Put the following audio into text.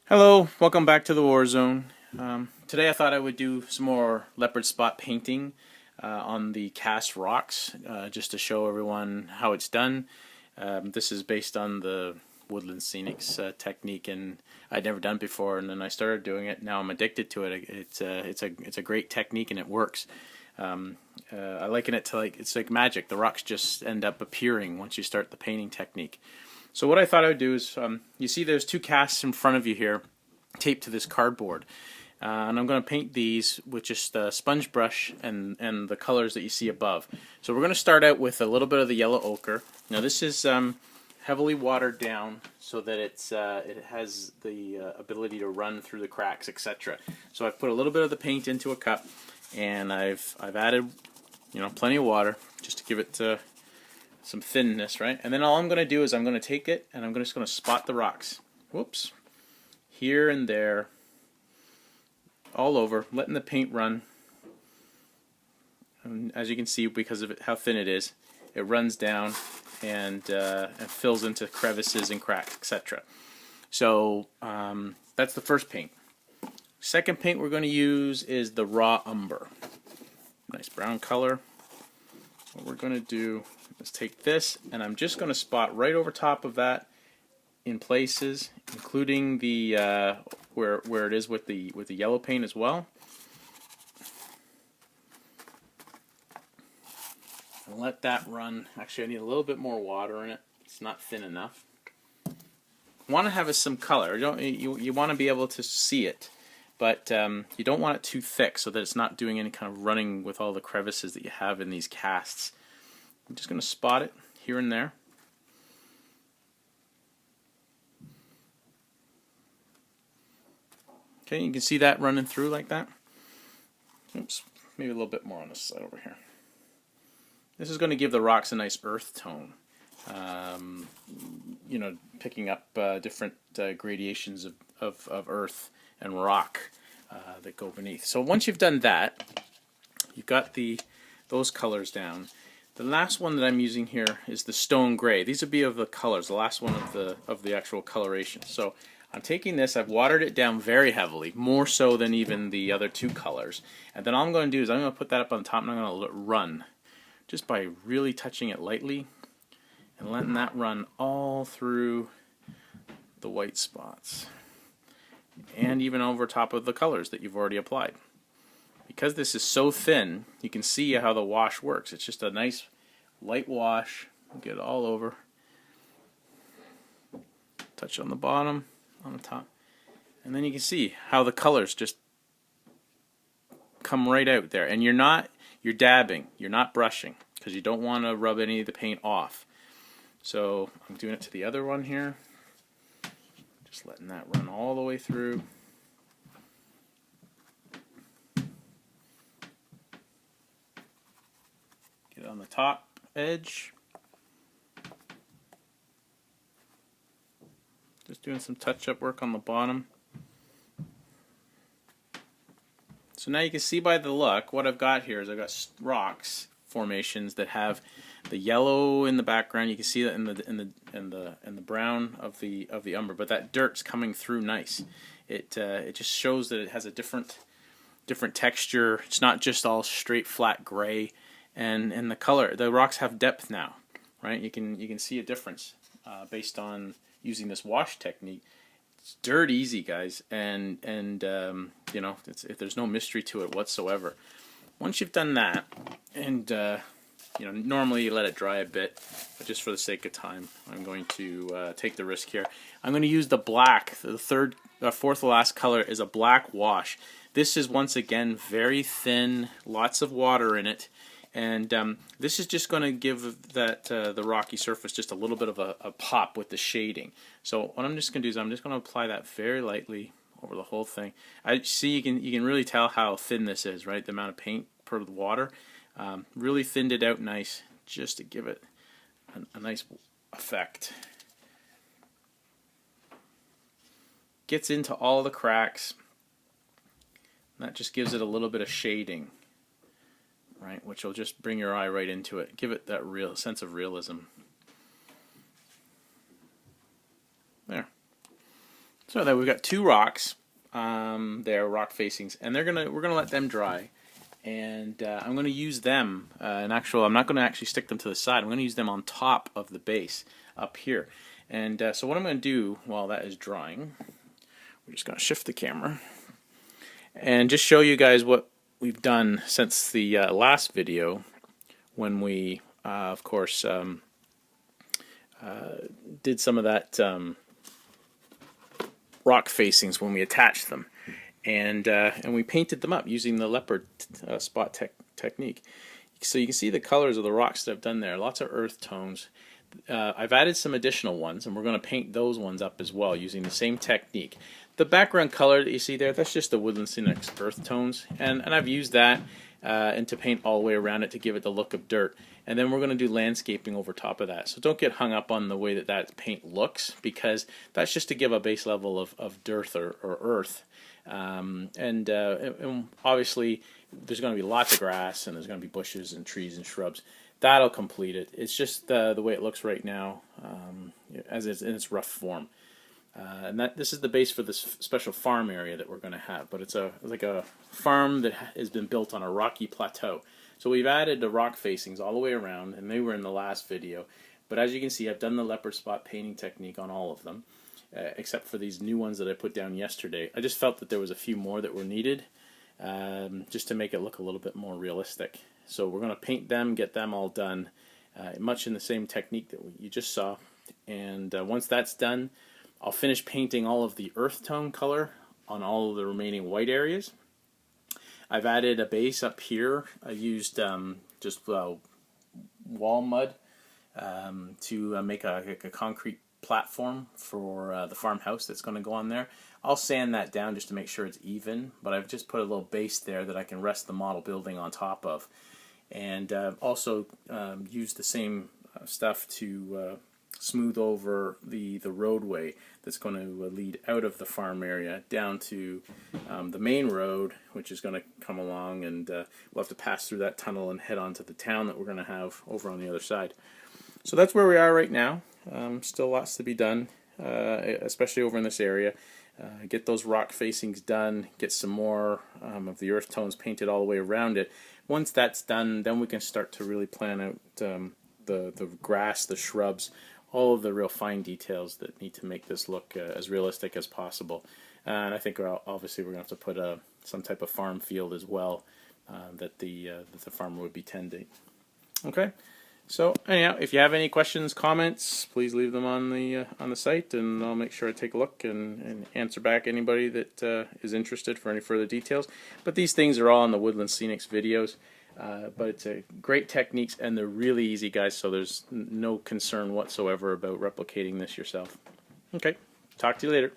Hello, welcome back to the War Zone. Today I thought I would do some more leopard spot painting on the cast rocks, just to show everyone how it's done. This is based on the Woodland Scenics technique, and I'd never done it before, and then I started doing it. Now I'm addicted to it. It's a great technique, and it works. I liken it to it's like magic. The rocks just end up appearing once you start the painting technique. So what I thought I would do is, you see there's two casts in front of you here, taped to this cardboard. And I'm going to paint these with just a sponge brush and the colors that you see above. So we're going to start out with a little bit of the yellow ochre. Now this is heavily watered down so that it has the ability to run through the cracks, etc. So I've put a little bit of the paint into a cup, and I've added plenty of water just to give it some thinness, right? And then all I'm going to do is I'm going to take it and I'm just going to spot the rocks. Whoops. Here and there, all over, letting the paint run. And as you can see, because of how thin it is, it runs down and fills into crevices and cracks, etc. So that's the first paint. Second paint we're going to use is the raw umber. Nice brown color. What we're going to do is take this, and I'm just going to spot right over top of that in places, including the where it is with the yellow paint as well. And let that run. Actually, I need a little bit more water in it. It's not thin enough. Want to have some color. You want to be able to see it, but you don't want it too thick so that it's not doing any kind of running with all the crevices that you have in these casts. I'm just going to spot it here and there. Okay, you can see that running through like that. Oops, maybe a little bit more on this side over here. This is going to give the rocks a nice earth tone. Picking up different gradations of earth and rock that go beneath. So once you've done that, you've got those colors down. The last one that I'm using here is the stone gray. These would be of the colors, the last one of the actual coloration. So I'm taking this, I've watered it down very heavily, more so than even the other two colors. And then all I'm going to do is I'm going to put that up on top, and I'm going to run, just by really touching it lightly and letting that run all through the white spots and even over top of the colors that you've already applied. Because this is so thin, you can see how the wash works. It's just a nice light wash. Get it all over. Touch on the bottom, on the top. And then you can see how the colors just come right out there. And you're dabbing, you're not brushing, because you don't want to rub any of the paint off. So I'm doing it to the other one here. Just letting that run all the way through. Get it on the top edge. Just doing some touch-up work on the bottom. So now you can see by the look, what I've got here is I've got rocks formations that have the yellow in the background. You can see that in the brown of the umber, but that dirt's coming through nice. It just shows that it has a different texture. It's not just all straight flat gray, and the color. The rocks have depth now, right? You can see a difference based on using this wash technique. It's dirt easy, guys, and there's no mystery to it whatsoever. Once you've done that, and normally you let it dry a bit, but just for the sake of time, I'm going to take the risk here. I'm going to use the black. The fourth to last color is a black wash. This is once again very thin, lots of water in it, and this is just going to give the rocky surface just a little bit of a pop with the shading. So what I'm just going to do is I'm just going to apply that very lightly over the whole thing. I see you can really tell how thin this is, right? The amount of paint per the water. Really thinned it out nice, just to give it a nice effect. Gets into all the cracks. That just gives it a little bit of shading, right? Which will just bring your eye right into it. Give it that real sense of realism. There. So then we've got two rocks. They're rock facings, and we're gonna let them dry. And I'm going to use them. I'm not going to actually stick them to the side. I'm going to use them on top of the base up here. And so what I'm going to do while that is drying, we're just going to shift the camera and just show you guys what we've done since the last video, when we, of course, did some of that rock facings when we attached them. And we painted them up using the leopard spot technique. So you can see the colors of the rocks that I've done there. Lots of earth tones. I've added some additional ones, and we're going to paint those ones up as well using the same technique. The background color that you see there, that's just the Woodland Scenics earth tones, and I've used that and to paint all the way around it to give it the look of dirt. And then we're going to do landscaping over top of that. So don't get hung up on the way that paint looks, because that's just to give a base level of dirt or earth. And obviously there's going to be lots of grass, and there's going to be bushes and trees and shrubs. That'll complete it. It's just the way it looks right now, as it's in its rough form. And this is the base for this special farm area that we're going to have. But it's like a farm that has been built on a rocky plateau. So we've added the rock facings all the way around, and they were in the last video. But as you can see, I've done the leopard spot painting technique on all of them, except for these new ones that I put down yesterday. I just felt that there was a few more that were needed, just to make it look a little bit more realistic. So we're going to paint them, get them all done, much in the same technique that you just saw. And once that's done, I'll finish painting all of the earth tone color on all of the remaining white areas. I've added a base up here. I used just wall mud to make a concrete platform for the farmhouse that's going to go on there. I'll sand that down just to make sure it's even, but I've just put a little base there that I can rest the model building on top of. And also used the same stuff to smooth over the roadway that's going to lead out of the farm area down to the main road, which is going to come along, and we'll have to pass through that tunnel and head on to the town that we're going to have over on the other side. So that's where we are right now. Still lots to be done, especially over in this area. Get those rock facings done, get some more of the earth tones painted all the way around it. Once that's done, then we can start to really plan out the grass, the shrubs, all of the real fine details that need to make this look as realistic as possible. And I think obviously we're going to have to put some type of farm field as well that the farmer would be tending. Okay. So anyhow, if you have any questions, comments, please leave them on the site, and I'll make sure I take a look and answer back anybody that is interested for any further details. But these things are all on the Woodland Scenics videos. But it's great techniques, and they're really easy, guys, so there's no concern whatsoever about replicating this yourself. Okay, talk to you later.